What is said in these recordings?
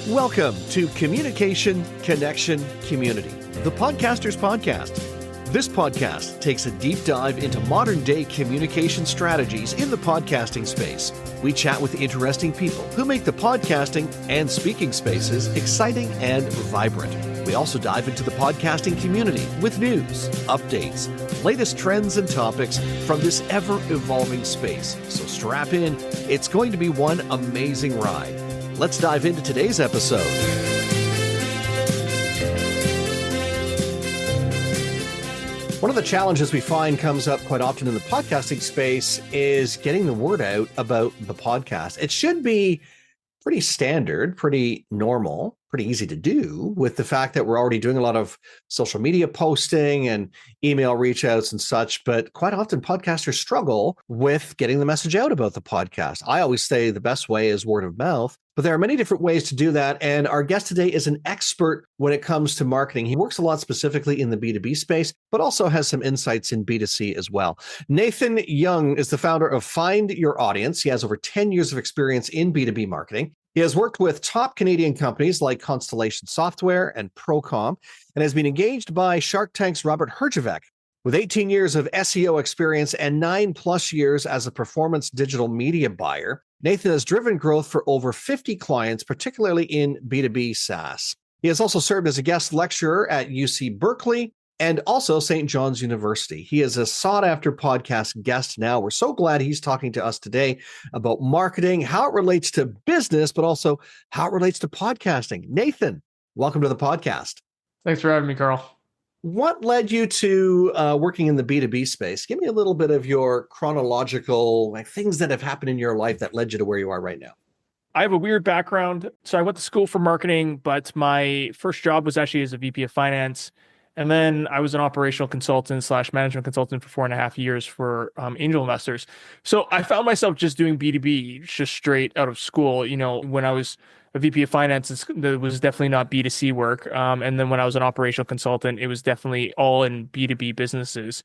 Welcome to Communication, Connection, Community, the Podcasters Podcast. This podcast takes a deep dive into modern-day communication strategies in the podcasting space. We chat with interesting people who make the podcasting and speaking spaces exciting and vibrant. We also dive into the podcasting community with news, updates, latest trends and topics from this ever-evolving space. So strap in. It's going to be one amazing ride. Let's dive into today's episode. One of the challenges we find comes up quite often in the podcasting space is getting the word out about the podcast. It should be pretty standard, pretty normal, pretty easy to do with the fact that we're already doing a lot of social media posting and email reach outs and such. But quite often podcasters struggle with getting the message out about the podcast. I always say the best way is word of mouth, but there are many different ways to do that. And our guest today is an expert when it comes to marketing. He works a lot specifically in the B2B space, but also has some insights in B2C as well. Nathan Yeung is the founder of Find Your Audience. He has over 10 years of experience in B2B marketing. He has worked with top Canadian companies like Constellation Software and Procom, and has been engaged by Shark Tank's Robert Herjavec. With 18 years of SEO experience and 9+ years as a performance digital media buyer, Nathan has driven growth for over 50 clients, particularly in B2B SaaS. He has also served as a guest lecturer at UC Berkeley and also St. John's University. He is a sought-after podcast guest now. We're so glad he's talking to us today about marketing, how it relates to business, but also how it relates to podcasting. Nathan, welcome to the podcast. Thanks for having me, Carl. What led you to working in the B2B space? Give me a little bit of your chronological things that have happened in your life that led you to where you are right now. I have a weird background. So I went to school for marketing, but my first job was actually as a VP of finance. And then I was an operational consultant / management consultant for 4.5 years for angel investors. So I found myself just doing B2B just straight out of school. You know, when I was a VP of finance, it was definitely not B2C work. And then when I was an operational consultant, it was definitely all in B2B businesses.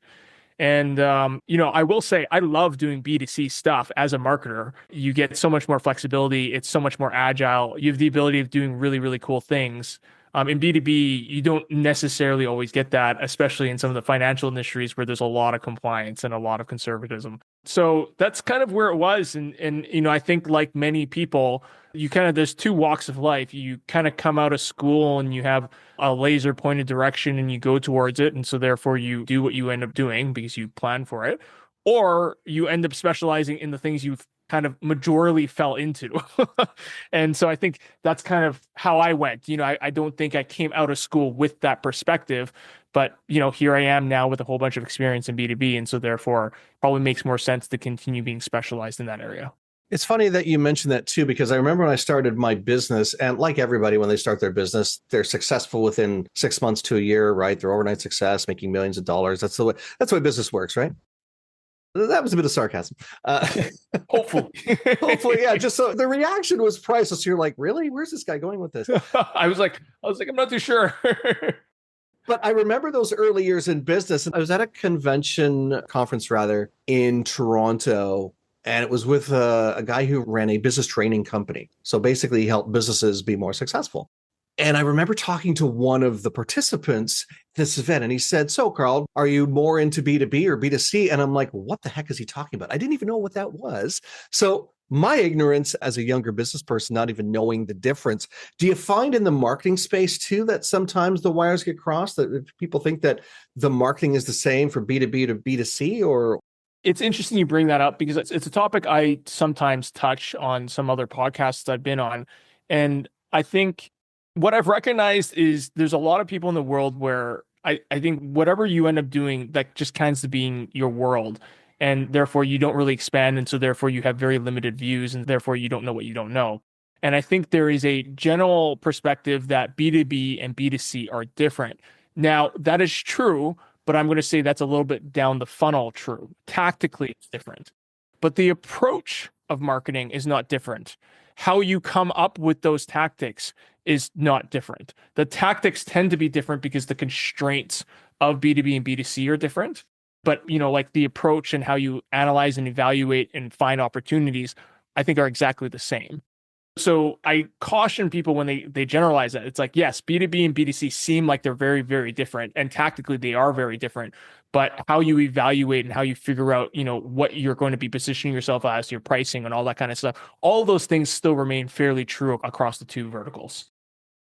And, I will say I love doing B2C stuff as a marketer. You get so much more flexibility. It's so much more agile. You have the ability of doing really, really cool things. In B2B, you don't necessarily always get that, especially in some of the financial industries where there's a lot of compliance and a lot of conservatism. So that's kind of where it was. And I think like many people, there's two walks of life. You kind of come out of school and you have a laser pointed direction and you go towards it. And so therefore you do what you end up doing because you plan for it, or you end up specializing in the things you've kind of majorly fell into. And so I think that's kind of how I went. I don't think I came out of school with that perspective, but here I am now with a whole bunch of experience in B2B. And so therefore probably makes more sense to continue being specialized in that area. It's funny that you mentioned that too, because I remember when I started my business, and like everybody, when they start their business, they're successful within 6 months to a year, right? They're overnight success, making millions of dollars. That's the way business works, right? That was a bit of sarcasm. Hopefully, yeah. Just so the reaction was priceless. You're like, really? Where's this guy going with this? I was like, I'm not too sure. But I remember those early years in business. And I was at a conference in Toronto, and it was with a guy who ran a business training company. So basically, he helped businesses be more successful. And I remember talking to one of the participants at this event, and he said, "So, Carl, are you more into B2B or B2C?" And I'm like, what the heck is he talking about? I didn't even know what that was. So my ignorance as a younger business person, not even knowing the difference. Do you find in the marketing space too that sometimes the wires get crossed, that people think that the marketing is the same for B2B to B2C? Or it's interesting you bring that up because it's a topic I sometimes touch on some other podcasts I've been on. And I think what I've recognized is there's a lot of people in the world where I think whatever you end up doing, that just kinds of being your world. And therefore you don't really expand. And so therefore you have very limited views, and therefore you don't know what you don't know. And I think there is a general perspective that B2B and B2C are different. Now, that is true, but I'm going to say that's a little bit down the funnel true. Tactically, it's different. But the approach of marketing is not different. How you come up with those tactics is not different. The tactics tend to be different because the constraints of B2B and B2C are different. But, like the approach and how you analyze and evaluate and find opportunities, I think are exactly the same. So I caution people when they generalize that. It's like, yes, B2B and B2C seem like they're very, very different. And tactically they are very different. But how you evaluate and how you figure out, what you're going to be positioning yourself as, your pricing and all that kind of stuff, all those things still remain fairly true across the two verticals.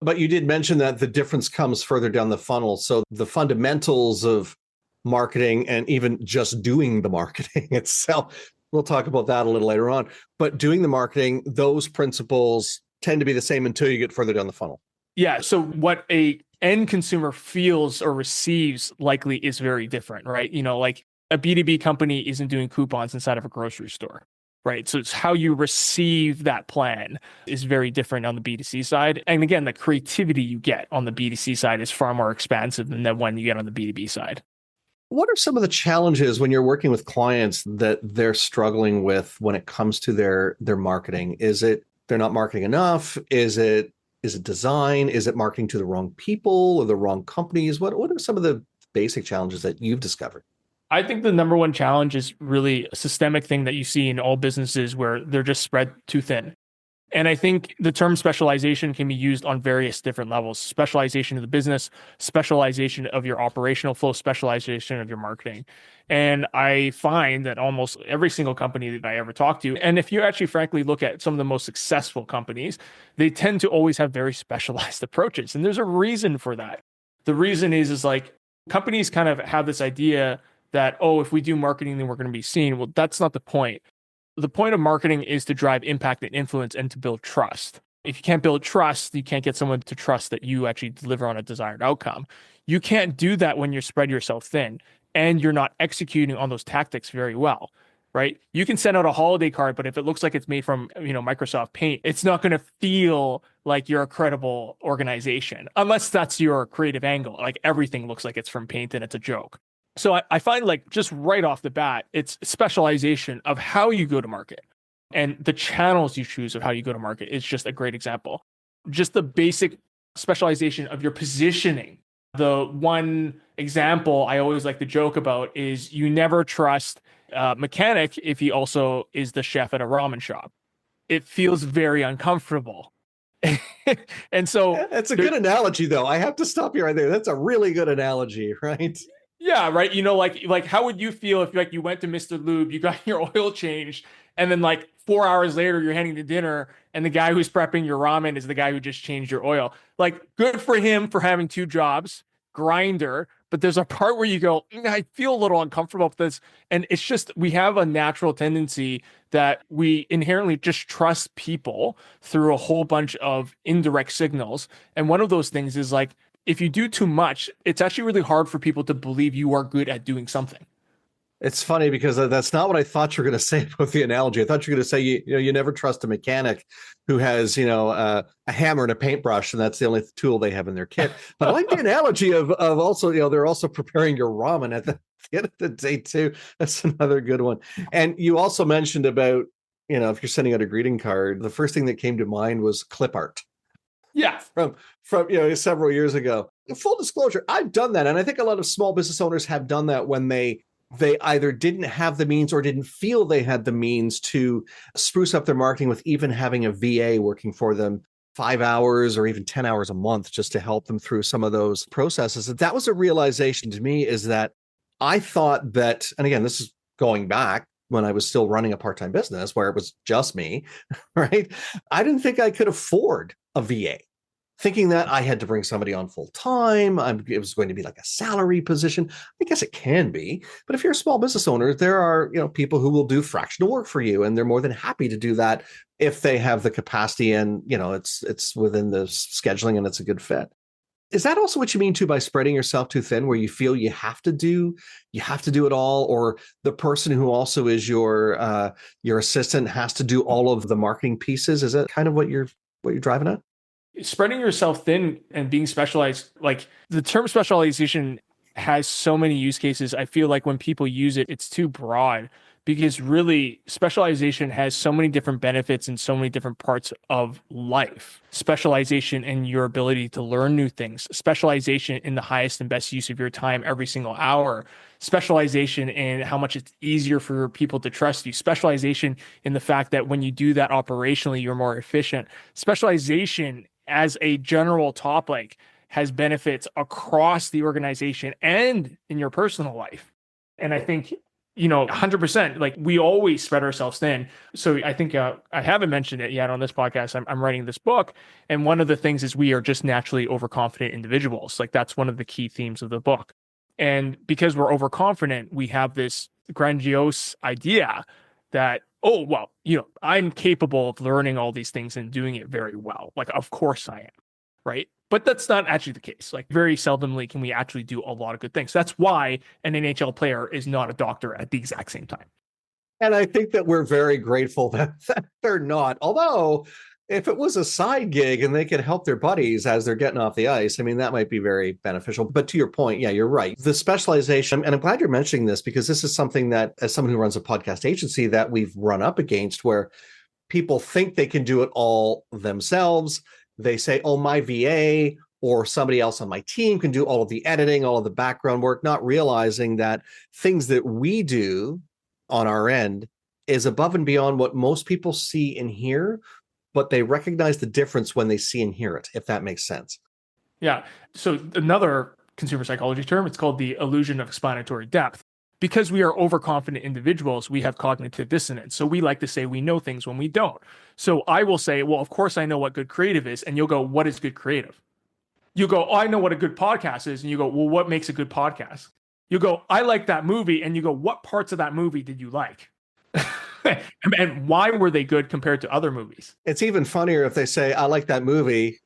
But you did mention that the difference comes further down the funnel. So the fundamentals of marketing and even just doing the marketing itself, we'll talk about that a little later on. But doing the marketing, those principles tend to be the same until you get further down the funnel. Yeah. So what a end consumer feels or receives likely is very different, right? Like a B2B company isn't doing coupons inside of a grocery store, right? So it's how you receive that plan is very different on the B2C side. And again, the creativity you get on the B2C side is far more expansive than the one you get on the B2B side. What are some of the challenges when you're working with clients that they're struggling with when it comes to their marketing? Is it they're not marketing enough? Is it design? Is it marketing to the wrong people or the wrong companies? What are some of the basic challenges that you've discovered? I think the number one challenge is really a systemic thing that you see in all businesses where they're just spread too thin. And I think the term specialization can be used on various different levels. Specialization of the business, specialization of your operational flow, specialization of your marketing. And I find that almost every single company that I ever talk to, and if you actually frankly look at some of the most successful companies, they tend to always have very specialized approaches. And there's a reason for that. The reason is like companies kind of have this idea that, oh, if we do marketing, then we're going to be seen. Well, that's not the point. The point of marketing is to drive impact and influence and to build trust. If you can't build trust, you can't get someone to trust that you actually deliver on a desired outcome. You can't do that when you're spread yourself thin and you're not executing on those tactics very well, right? You can send out a holiday card, but if it looks like it's made from, Microsoft Paint, it's not going to feel like you're a credible organization unless that's your creative angle. Like everything looks like it's from Paint and it's a joke. So I find like just right off the bat, it's specialization of how you go to market and the channels you choose of how you go to market is just a great example. Just the basic specialization of your positioning. The one example I always like to joke about is you never trust a mechanic if he also is the chef at a ramen shop. It feels very uncomfortable. And so That's a good analogy, though. I have to stop you right there. That's a really good analogy, right? Yeah, right. Like how would you feel if like you went to Mr. Lube, you got your oil changed, and then like 4 hours later you're heading to dinner, and the guy who's prepping your ramen is the guy who just changed your oil. Like, good for him for having two jobs, grinder. But there's a part where you go, I feel a little uncomfortable with this. And it's just we have a natural tendency that we inherently just trust people through a whole bunch of indirect signals. And one of those things is like if you do too much, it's actually really hard for people to believe you are good at doing something. It's funny because that's not what I thought you were going to say about the analogy. I thought you were going to say you never trust a mechanic who has a hammer and a paintbrush, and that's the only tool they have in their kit. But I like the analogy of also they're also preparing your ramen at the end of the day too. That's another good one. And you also mentioned about if you're sending out a greeting card, the first thing that came to mind was clip art. Yeah, from several years ago. Full disclosure, I've done that, and I think a lot of small business owners have done that when they either didn't have the means or didn't feel they had the means to spruce up their marketing with even having a VA working for them 5 hours or even 10 hours a month just to help them through some of those processes. And that was a realization to me, is that I thought that, and again, this is going back when I was still running a part-time business where it was just me, right? I didn't think I could afford a VA, thinking that I had to bring somebody on full time. It was going to be like a salary position. I guess it can be, but if you're a small business owner, there are people who will do fractional work for you, and they're more than happy to do that if they have the capacity and it's within the scheduling and it's a good fit. Is that also what you mean too by spreading yourself too thin, where you feel you have to do it all, or the person who also is your assistant has to do all of the marketing pieces? Is that kind of what you're driving at? spreading yourself thin and being specialized, like the term specialization has so many use cases. I feel like when people use it, it's too broad because really specialization has so many different benefits in so many different parts of life. Specialization in your ability to learn new things, specialization in the highest and best use of your time every single hour, specialization in how much it's easier for people to trust you, specialization in the fact that when you do that operationally, you're more efficient. Specialization as a general topic has benefits across the organization and in your personal life. And I think, 100%, like we always spread ourselves thin. So I think I haven't mentioned it yet on this podcast. I'm writing this book. And one of the things is we are just naturally overconfident individuals. Like that's one of the key themes of the book. And because we're overconfident, we have this grandiose idea that, oh, well, I'm capable of learning all these things and doing it very well. Like, of course I am. Right. But that's not actually the case. Like very seldomly can we actually do a lot of good things. That's why an NHL player is not a doctor at the exact same time. And I think that we're very grateful that they're not. Although if it was a side gig and they could help their buddies as they're getting off the ice, I mean, that might be very beneficial. But to your point, yeah, you're right. The specialization, and I'm glad you're mentioning this because this is something that, as someone who runs a podcast agency, that we've run up against where people think they can do it all themselves. They say, oh, my VA or somebody else on my team can do all of the editing, all of the background work, not realizing that things that we do on our end is above and beyond what most people see and hear, but they recognize the difference when they see and hear it, if that makes sense. Yeah. So another consumer psychology term, it's called the illusion of explanatory depth. Because we are overconfident individuals, we have cognitive dissonance. So we like to say we know things when we don't. So I will say, well, of course I know what good creative is. And you'll go, what is good creative? You go, oh, I know what a good podcast is. And you go, well, what makes a good podcast? You go, I like that movie. And you go, what parts of that movie did you like? And why were they good compared to other movies? It's even funnier if they say, I like that movie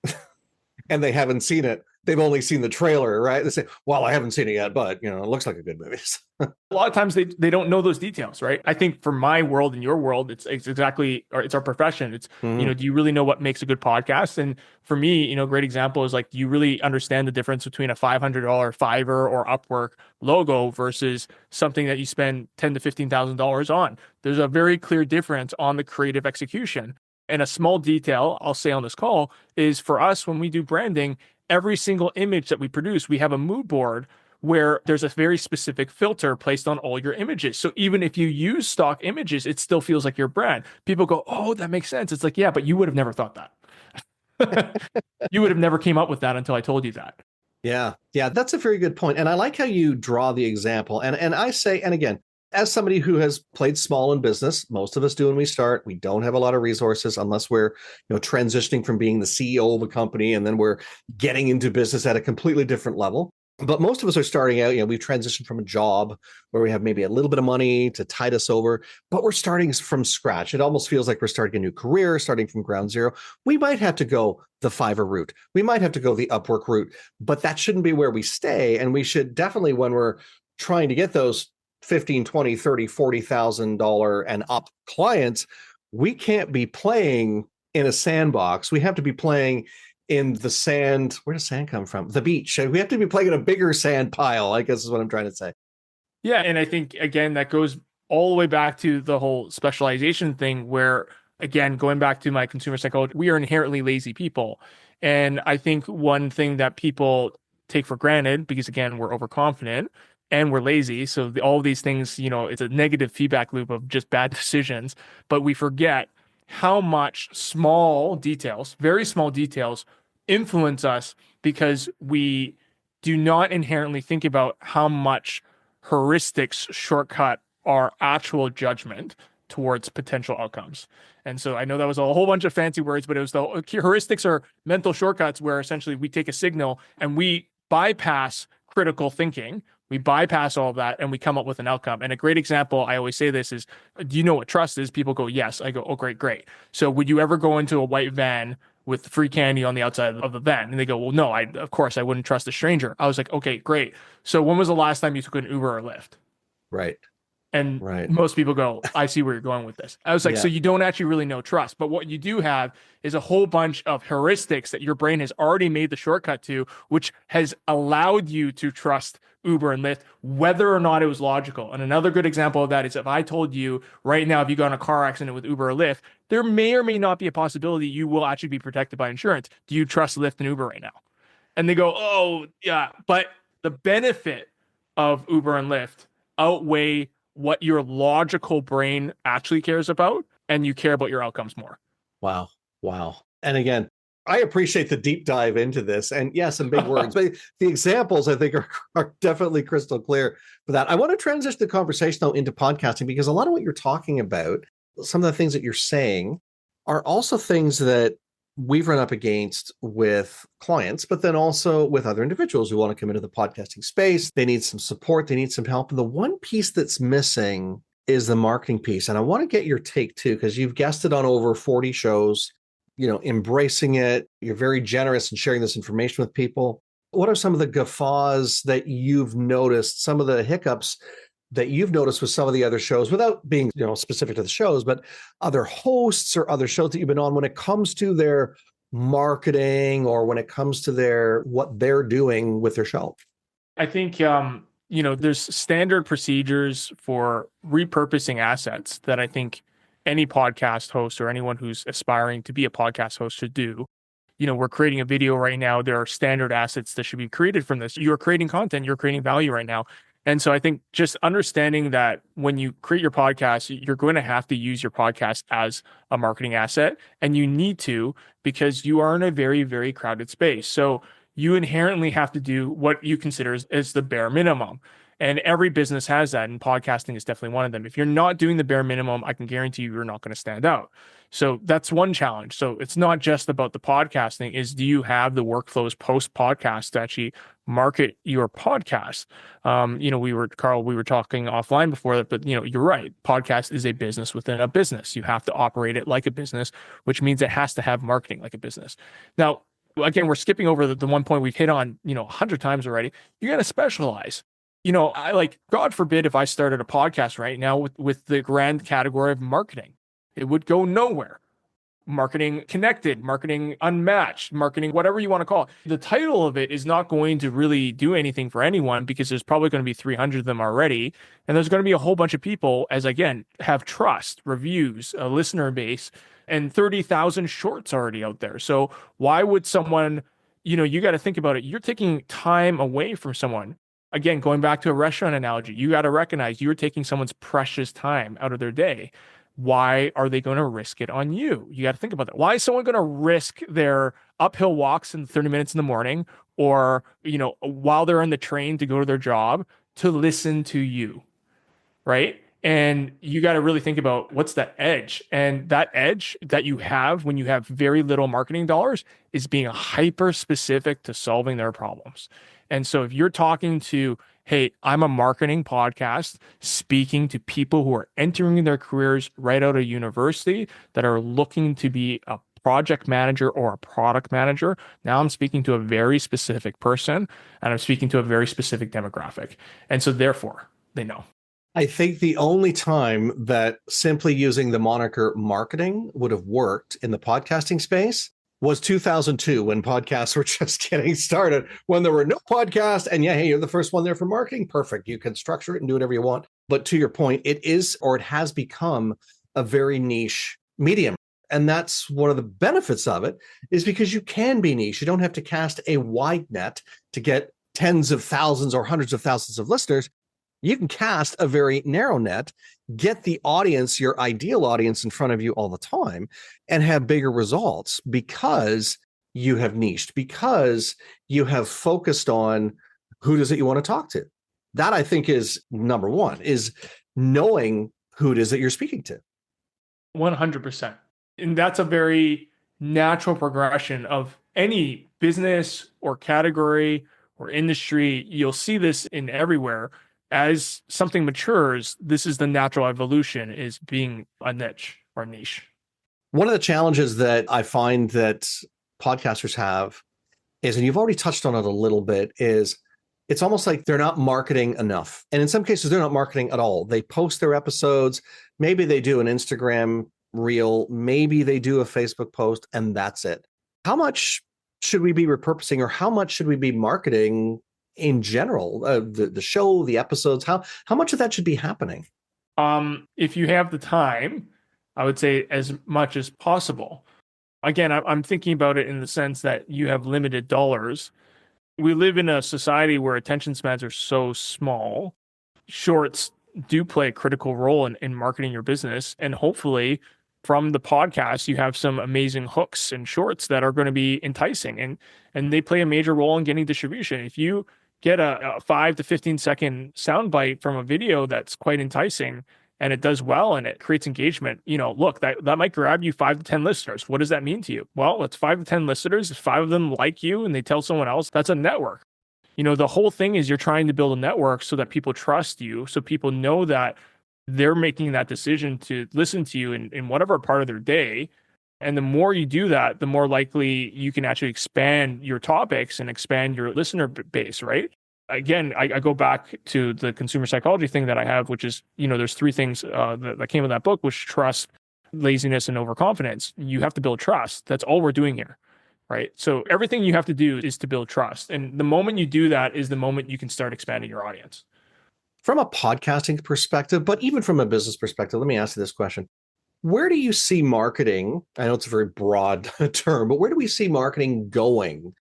and they haven't seen it. They've only seen the trailer, right? They say, well, I haven't seen it yet, but it looks like a good movie. A lot of times they don't know those details, right? I think for my world and your world, it's exactly, or it's our profession. It's, do you really know what makes a good podcast? And for me, great example is like, do you really understand the difference between a $500 Fiverr or Upwork logo versus something that you spend $10,000 to $15,000 on? There's a very clear difference on the creative execution. And a small detail I'll say on this call is for us, when we do branding, every single image that we produce, we have a mood board where there's a very specific filter placed on all your images. So even if you use stock images, it still feels like your brand. People go, oh, that makes sense. It's like, yeah, but you would have never thought that. You would have never came up with that until I told you that. Yeah, that's a very good point. And I like how you draw the example. And I say, and again, as somebody who has played small in business, most of us do when we start, we don't have a lot of resources unless we're transitioning from being the CEO of a company and then we're getting into business at a completely different level. But most of us are starting out, we've transitioned from a job where we have maybe a little bit of money to tide us over, but we're starting from scratch. It almost feels like we're starting a new career, starting from ground zero. We might have to go the Fiverr route. We might have to go the Upwork route, but that shouldn't be where we stay. And we should definitely, when we're trying to get those $15,000, $20,000, $30,000, $40,000 and up clients, we can't be playing in a sandbox. We have to be playing in the sand. Where does sand come from? The beach. We have to be playing in a bigger sand pile, I guess is what I'm trying to say. Yeah. And I think, again, that goes all the way back to the whole specialization thing where, again, going back to my consumer psychology, we are inherently lazy people. And I think one thing that people take for granted, because again, we're overconfident and we're lazy. So all of these things, it's a negative feedback loop of just bad decisions, but we forget how much small details, very small details, influence us because we do not inherently think about how much heuristics shortcut our actual judgment towards potential outcomes. And so I know that was a whole bunch of fancy words, but it was the heuristics are mental shortcuts where essentially we take a signal and we bypass critical thinking. We bypass all of that and we come up with an outcome. And a great example, I always say this is, do you know what trust is? People go, yes. I go, oh, great. So would you ever go into a white van with free candy on the outside of the van? And they go, well, no, of course I wouldn't trust a stranger. I was like, okay, great. So when was the last time you took an Uber or Lyft? Right. And Right. most people go, I see where you're going with this. I was like, Yeah. so you don't actually really know trust. But what you do have is a whole bunch of heuristics that your brain has already made the shortcut to, which has allowed you to trust Uber and Lyft, whether or not it was logical. And another good example of that is if I told you right now, if you got in a car accident with Uber or Lyft, there may or may not be a possibility you will actually be protected by insurance. Do you trust Lyft and Uber right now? And they go, oh, yeah. But the benefit of Uber and Lyft outweigh what your logical brain actually cares about, and you care about your outcomes more. Wow. Wow. And again, I appreciate the deep dive into this. And yeah, some big words, but the examples I think are definitely crystal clear for that. I want to transition the conversation though into podcasting, because a lot of what you're talking about, some of the things that you're saying are also things that we've run up against with clients, but then also with other individuals who want to come into the podcasting space. They need some support, they need some help. And the one piece that's missing is the marketing piece. And I want to get your take too, because you've guested on over 40 shows, embracing it. You're very generous in sharing this information with people. What are some of the guffaws that you've noticed, some of the hiccups that you've noticed with some of the other shows, without being specific to the shows, but other hosts or other shows that you've been on, when it comes to their marketing or when it comes to what they're doing with their show? I think there's standard procedures for repurposing assets that I think any podcast host or anyone who's aspiring to be a podcast host should do. We're creating a video right now. There are standard assets that should be created from this. You're creating content, you're creating value right now. And so I think just understanding that when you create your podcast, you're going to have to use your podcast as a marketing asset, and you need to, because you are in a very, very crowded space. So you inherently have to do what you consider as the bare minimum. And every business has that, and podcasting is definitely one of them. If you're not doing the bare minimum, I can guarantee you're not going to stand out. So that's one challenge. So it's not just about the podcasting, do you have the workflows post podcast to actually market your podcast? Carl, we were talking offline before that, but you're right. Podcast is a business within a business. You have to operate it like a business, which means it has to have marketing like a business. Now, again, we're skipping over the one point we've hit on, 100 times already. You got to specialize. God forbid if I started a podcast right now with the grand category of marketing, it would go nowhere. Marketing connected, marketing unmatched, marketing, whatever you want to call it. The title of it is not going to really do anything for anyone, because there's probably going to be 300 of them already. And there's going to be a whole bunch of people, as again, have trust, reviews, a listener base, and 30,000 shorts already out there. So why would someone, you got to think about it. You're taking time away from someone. Again, going back to a restaurant analogy, you got to recognize you're taking someone's precious time out of their day. Why are they going to risk it on you? You got to think about that. Why is someone going to risk their uphill walks in 30 minutes in the morning, or, while they're on the train to go to their job, to listen to you? Right. And you got to really think about what's that edge. And that edge that you have when you have very little marketing dollars is being hyper specific to solving their problems. And so if you're talking to, hey, I'm a marketing podcast speaking to people who are entering their careers right out of university that are looking to be a project manager or a product manager, now I'm speaking to a very specific person, and I'm speaking to a very specific demographic. And so therefore, they know. I think the only time that simply using the moniker marketing would have worked in the podcasting space was 2002, when podcasts were just getting started, when there were no podcasts. And yeah, hey, you're the first one there for marketing. Perfect. You can structure it and do whatever you want. But to your point, it has become a very niche medium. And that's one of the benefits of it, is because you can be niche. You don't have to cast a wide net to get tens of thousands or hundreds of thousands of listeners. You can cast a very narrow net, get the audience, your ideal audience, in front of you all the time, and have bigger results, because you have niched, because you have focused on who does it you want to talk to. That, I think, is number one, is knowing who it is that you're speaking to. 100%. And that's a very natural progression of any business or category or industry. You'll see this in everywhere. As something matures, this is the natural evolution, is being a niche or niche. One of the challenges that I find that podcasters have is, and you've already touched on it a little bit, is it's almost like they're not marketing enough. And in some cases, they're not marketing at all. They post their episodes. Maybe they do an Instagram reel. Maybe they do a Facebook post, and that's it. How much should we be repurposing, or how much should we be marketing in general? The show, the episodes, how much of that should be happening? If you have the time, I would say as much as possible. Again, I'm thinking about it in the sense that you have limited dollars. We live in a society where attention spans are so small. Shorts do play a critical role in marketing your business. And hopefully from the podcast, you have some amazing hooks and shorts that are going to be enticing, and they play a major role in getting distribution. If you get a 5 to 15-second soundbite from a video that's quite enticing and it does well and it creates engagement, look, that might grab you 5 to 10 listeners. What does that mean to you? Well, it's 5 to 10 listeners. If 5 of them like you and they tell someone else, that's a network. The whole thing is you're trying to build a network so that people trust you, so people know that they're making that decision to listen to you in whatever part of their day. And the more you do that, the more likely you can actually expand your topics and expand your listener base, right? Again, I go back to the consumer psychology thing that I have, which is, there's 3 things that came in that book, which trust, laziness, and overconfidence. You have to build trust. That's all we're doing here, right? So everything you have to do is to build trust. And the moment you do that is the moment you can start expanding your audience. From a podcasting perspective, but even from a business perspective, let me ask you this question. Where do you see marketing? I know it's a very broad term, but where do we see marketing going?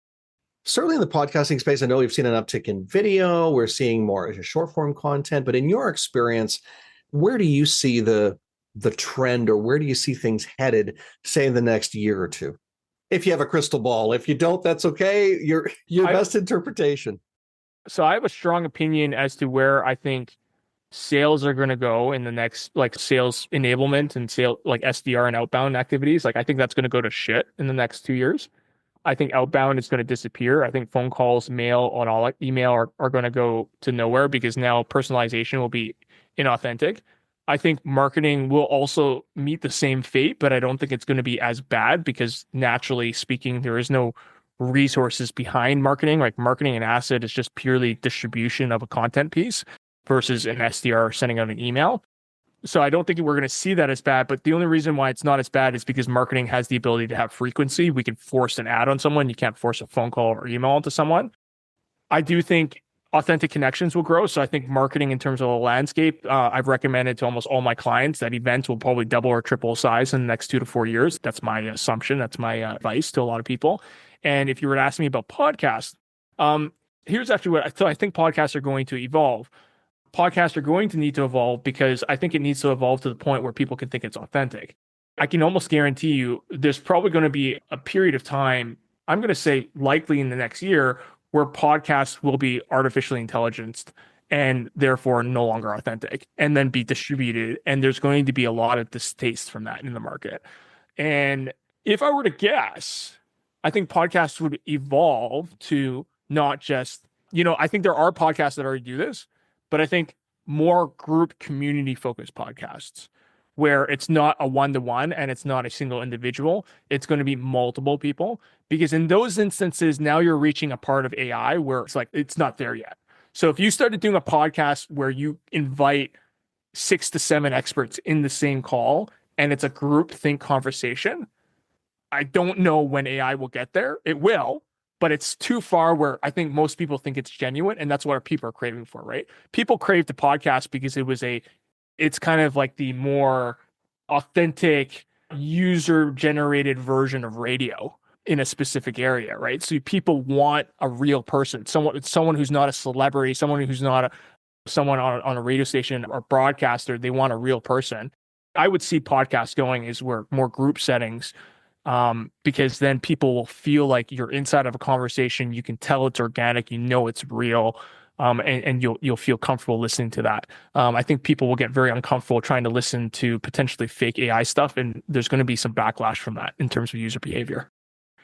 Certainly in the podcasting space, I know we've seen an uptick in video. We're seeing more short form content, but in your experience, where do you see the trend, or where do you see things headed, say in the next year or two? If you have a crystal ball. If you don't, that's okay. Your best interpretation. So I have a strong opinion as to where I think sales are going to go in the next, like sales enablement and sales, like SDR and outbound activities. Like I think that's going to go to shit in the next 2 years. I think outbound is going to disappear. I think phone calls, mail, and all email are going to go to nowhere because now personalization will be inauthentic. I think marketing will also meet the same fate, but I don't think it's going to be as bad because naturally speaking, there is no resources behind marketing. Like marketing an asset is just purely distribution of a content piece versus an SDR sending out an email. So I don't think we're going to see that as bad, but the only reason why it's not as bad is because marketing has the ability to have frequency. We can force an ad on someone. You can't force a phone call or email onto someone. I do think authentic connections will grow. So I think marketing in terms of the landscape, I've recommended to almost all my clients that events will probably double or triple size in the next 2 to 4 years. That's my assumption. That's my advice to a lot of people. And if you were to ask me about podcasts, here's actually what I think podcasts are going to evolve. Podcasts are going to need to evolve because I think it needs to evolve to the point where people can think it's authentic. I can almost guarantee you there's probably going to be a period of time, I'm going to say likely in the next year, where podcasts will be artificially intelligenced and therefore no longer authentic and then be distributed. And there's going to be a lot of distaste from that in the market. And if I were to guess, I think podcasts would evolve to not just, I think there are podcasts that already do this, but I think more group community focused podcasts where it's not a one-to-one and it's not a single individual. It's going to be multiple people, because in those instances, now you're reaching a part of AI where it's like, it's not there yet. So if you started doing a podcast where you invite 6 to 7 experts in the same call and it's a group think conversation, I don't know when AI will get there. It will, but it's too far where I think most people think it's genuine, and that's what our people are craving for, right? People crave the podcast because it's kind of like the more authentic user-generated version of radio in a specific area, right? So people want a real person, someone who's not a celebrity, someone who's not someone on a radio station or broadcaster. They want a real person. I would see podcasts going is where more group settings, because then people will feel like you're inside of a conversation. You can tell it's organic, it's real, and you'll feel comfortable listening to that. I think people will get very uncomfortable trying to listen to potentially fake AI stuff, and there's going to be some backlash from that in terms of user behavior.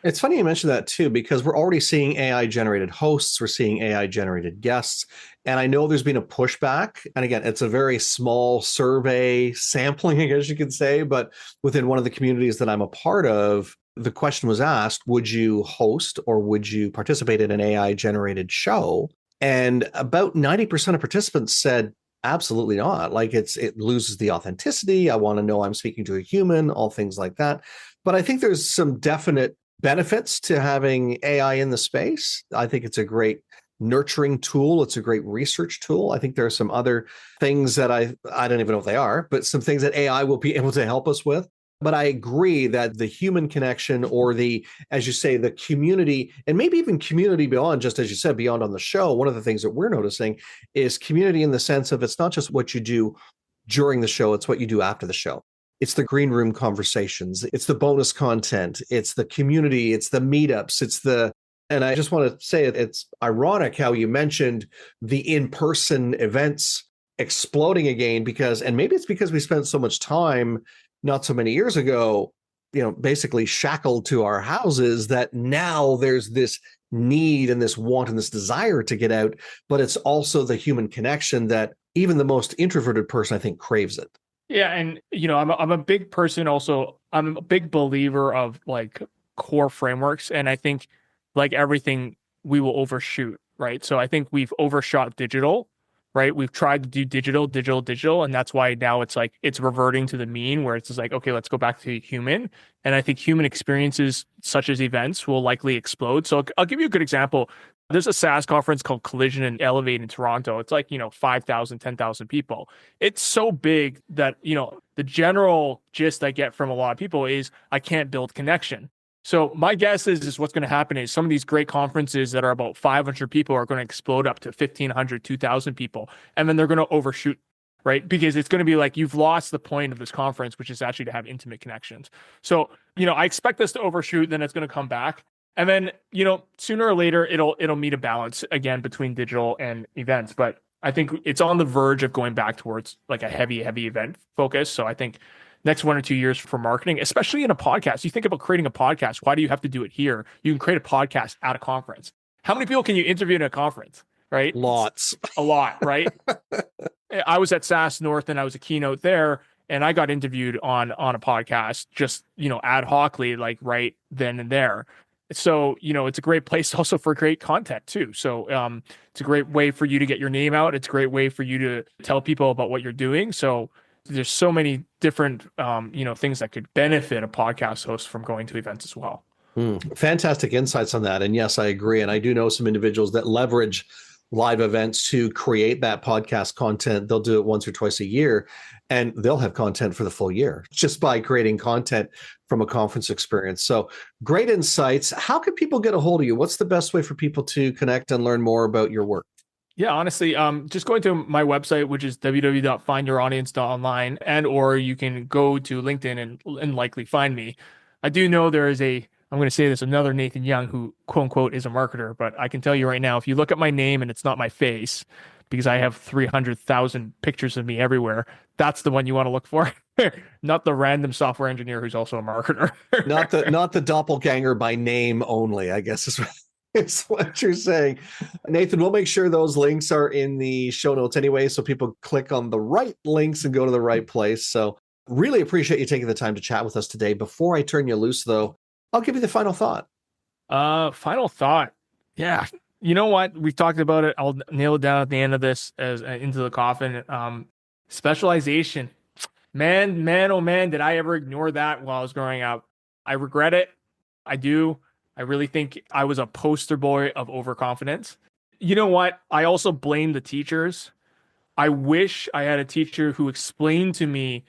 It's funny you mentioned that too, because we're already seeing AI generated hosts, we're seeing AI generated guests, and I know there's been a pushback. And again, it's a very small survey sampling, I guess you could say, but within one of the communities that I'm a part of, the question was asked, would you host or would you participate in an AI generated show? And about 90% of participants said, absolutely not. Like it loses the authenticity. I want to know I'm speaking to a human, all things like that. But I think there's some definite benefits to having AI in the space. I think it's a great nurturing tool. It's a great research tool. I think there are some other things that I don't even know what they are, but some things that AI will be able to help us with. But I agree that the human connection or the, as you say, the community, and maybe even community beyond, just as you said, beyond on the show, one of the things that we're noticing is community in the sense of it's not just what you do during the show, it's what you do after the show. It's the green room conversations, it's the bonus content, it's the community, it's the meetups, and I just want to say it's ironic how you mentioned the in-person events exploding again and maybe it's because we spent so much time not so many years ago, basically shackled to our houses that now there's this need and this want and this desire to get out, but it's also the human connection that even the most introverted person, I think, craves it. Yeah. And, I'm a big person also. I'm a big believer of like core frameworks. And I think like everything, we will overshoot, right? So I think we've overshot digital, right? We've tried to do digital. And that's why now it's like, it's reverting to the mean where it's just like, okay, let's go back to human. And I think human experiences such as events will likely explode. So I'll give you a good example. There's a SaaS conference called Collision and Elevate in Toronto. It's like, 5,000, 10,000 people. It's so big that, the general gist I get from a lot of people is I can't build connection. So my guess is what's going to happen is some of these great conferences that are about 500 people are going to explode up to 1,500, 2,000 people. And then they're going to overshoot, right? Because it's going to be like, you've lost the point of this conference, which is actually to have intimate connections. So, I expect this to overshoot, then it's going to come back. And then, sooner or later, it'll meet a balance again between digital and events. But I think it's on the verge of going back towards like a heavy event focus. So I think next 1 or 2 years for marketing, especially in a podcast. You think about creating a podcast. Why do you have to do it here? You can create a podcast at a conference. How many people can you interview in a conference, right? Lots. A lot, right? I was at SaaS North and I was a keynote there and I got interviewed on a podcast just, ad hocly, like right then and there. So, it's a great place also for great content too. So it's a great way for you to get your name out. It's a great way for you to tell people about what you're doing. So there's so many different, things that could benefit a podcast host from going to events as well. Fantastic insights on that. And yes, I agree. And I do know some individuals that leverage live events to create that podcast content. They'll do it once or twice a year, and they'll have content for the full year just by creating content from a conference experience. So great insights. How can people get a hold of you? What's the best way for people to connect and learn more about your work? Yeah, honestly, just going to my website, which is www.findyouraudience.online, and or you can go to LinkedIn and likely find me. I do know there is I'm going to say this, another Nathan Yeung who quote unquote is a marketer, but I can tell you right now, if you look at my name and it's not my face, because I have 300,000 pictures of me everywhere, that's the one you want to look for. Not the random software engineer who's also a marketer. not the doppelganger by name only, I guess is what you're saying. Nathan, we'll make sure those links are in the show notes anyway, so people click on the right links and go to the right place. So really appreciate you taking the time to chat with us today. Before I turn you loose, though, I'll give you the final thought. Final thought. Yeah. You know what? We've talked about it. I'll nail it down at the end of this as into the coffin. Specialization. Man, oh man, did I ever ignore that while I was growing up? I regret it. I do. I really think I was a poster boy of overconfidence. You know what? I also blame the teachers. I wish I had a teacher who explained to me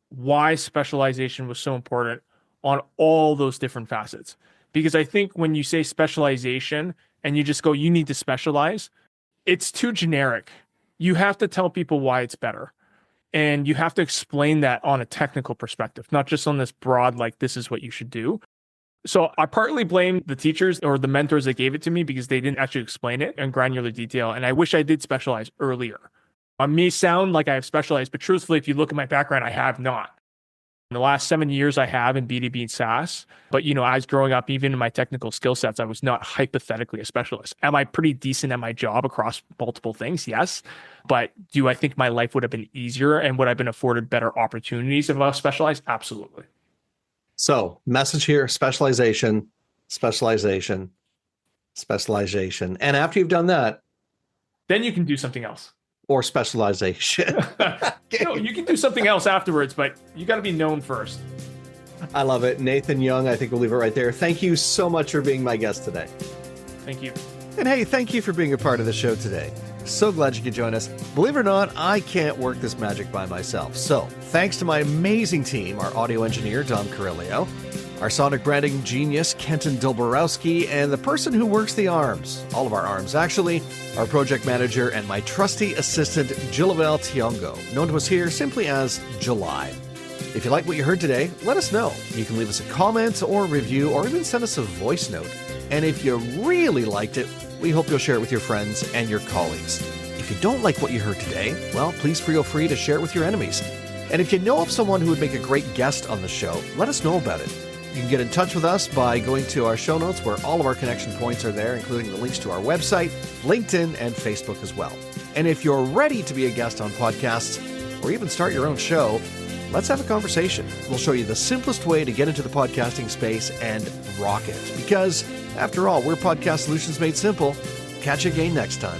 why specialization was so important on all those different facets. Because I think when you say specialization and you just go, you need to specialize, it's too generic. You have to tell people why it's better. And you have to explain that on a technical perspective, not just on this broad, like, this is what you should do. So I partly blame the teachers or the mentors that gave it to me because they didn't actually explain it in granular detail. And I wish I did specialize earlier. I may sound like I have specialized, but truthfully, if you look at my background, I have not. In the last 7 years, I have in B2B SaaS. But, I was growing up, even in my technical skill sets, I was not hypothetically a specialist. Am I pretty decent at my job across multiple things? Yes. But do I think my life would have been easier and would I have been afforded better opportunities if I was specialized? Absolutely. So, message here, specialization. And after you've done that, Then you can do something else. Or specialization. No, you can do something else afterwards, but you got to be known first. I love it. Nathan Yeung, I think we'll leave it right there. Thank you so much for being my guest today. Thank you. And hey, thank you for being a part of the show today. So glad you could join us. Believe it or not, I can't work this magic by myself. So thanks to my amazing team, our audio engineer, Dom Carillio, our sonic branding genius, Kenton Dilborowski, and the person who works the arms, all of our arms actually, our project manager and my trusty assistant, Jilabel Tiongo, known to us here simply as July. If you like what you heard today, let us know. You can leave us a comment or review or even send us a voice note. And if you really liked it, we hope you'll share it with your friends and your colleagues. If you don't like what you heard today, well, please feel free to share it with your enemies. And if you know of someone who would make a great guest on the show, let us know about it. You can get in touch with us by going to our show notes where all of our connection points are there, including the links to our website, LinkedIn, and Facebook as well. And if you're ready to be a guest on podcasts or even start your own show, let's have a conversation. We'll show you the simplest way to get into the podcasting space and rock it. Because, after all, we're Podcast Solutions Made Simple. Catch you again next time.